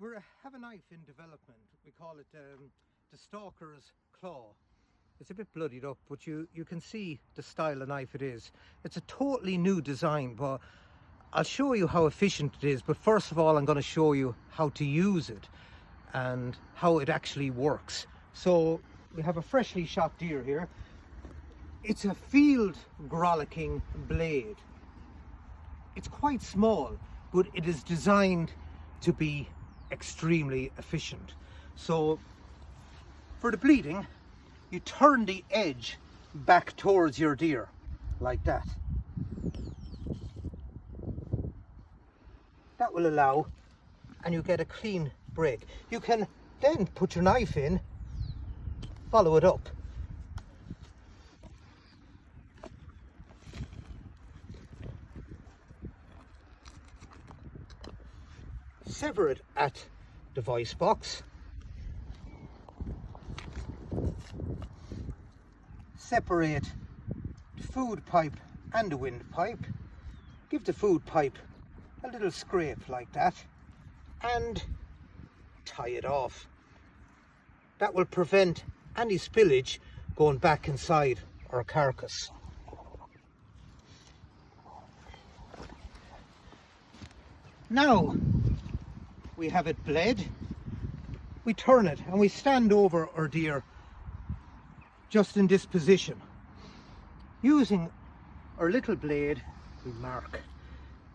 We have a knife in development. We call it the Stalker's Claw. It's a bit bloodied up, but you can see the style of knife it is. It's a totally new design, but I'll show you how efficient it is. But first of all, I'm going to show you how to use it and how it actually works. So we have a freshly shot deer here. It's a field gralloching blade. It's quite small, but it is designed to be extremely efficient. So for the bleeding, you turn the edge back towards your deer like that. That will allow, and you get a clean break. You can then put your knife in, follow it up. Sever it at the vice box. Separate the food pipe and the windpipe. Give the food pipe a little scrape like that and tie it off. That will prevent any spillage going back inside our carcass. Now we have it bled, we turn it and we stand over our deer just in this position. Using our little blade, we mark.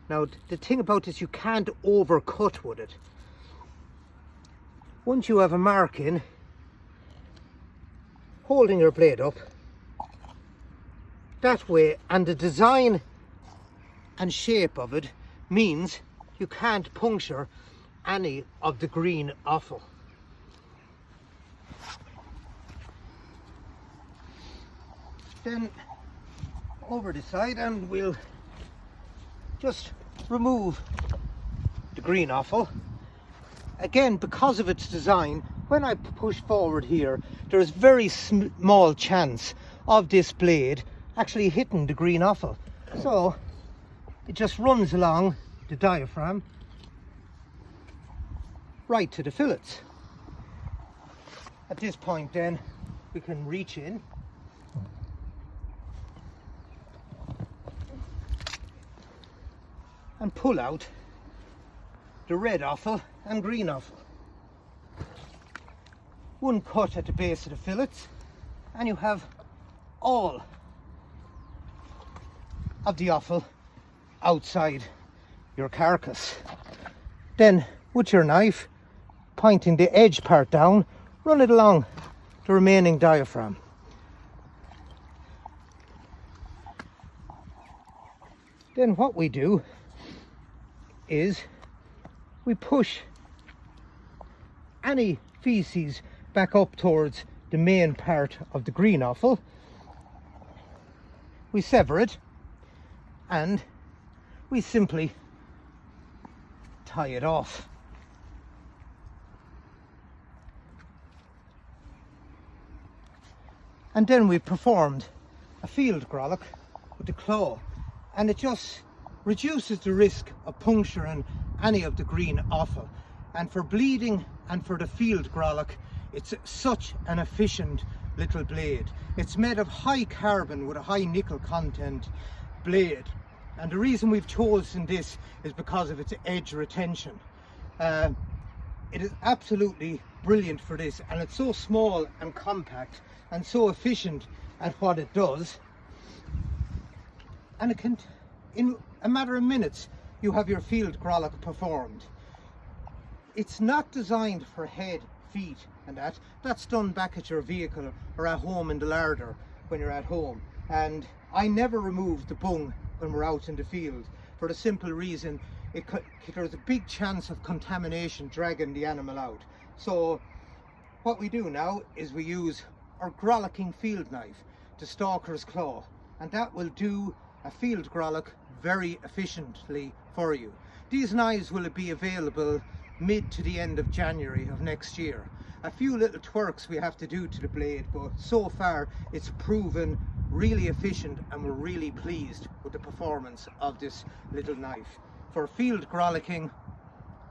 Now the thing about this, you can't overcut with it. Once you have a mark in, holding your blade up that way, and the design and shape of it means you can't puncture any of the green offal. Then over the side, and we'll just remove the green offal. Again, because of its design, when I push forward here, there is very small chance of this blade actually hitting the green offal. So it just runs along the diaphragm right to the fillets. At this point then we can reach in and pull out the red offal and green offal. One cut at the base of the fillets and you have all of the offal outside your carcass. Then with your knife, pointing the edge part down, run it along the remaining diaphragm. Then what we do is we push any feces back up towards the main part of the green offal. We sever it and we simply tie it off. And then we performed a field gralloch with the claw, and it just reduces the risk of puncturing any of the green offal. And for bleeding and for the field gralloch, it's such an efficient little blade. It's made of high carbon with a high nickel content blade, and the reason we've chosen this is because of its edge retention. It is absolutely brilliant for this, and it's so small and compact and so efficient at what it does, and it can, in a matter of minutes, you have your field gralloch performed. It's not designed for head, feet and that's done back at your vehicle or at home in the larder when you're at home. And I never remove the bung when we're out in the field, for the simple reason there's a big chance of contamination dragging the animal out. So what we do now is we use our gralloching field knife, the Stalker's Claw, and that will do a field gralloch very efficiently for you. These knives will be available mid to the end of January of next year. A few little twerks we have to do to the blade, but so far it's proven really efficient and we're really pleased with the performance of this little knife. For field gralloching,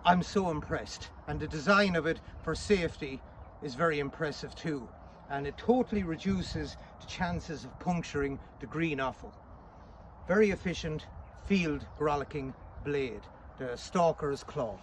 I'm so impressed, and the design of it for safety is very impressive too, and it totally reduces the chances of puncturing the green offal. Very efficient field gralloching blade, the stalker's claw.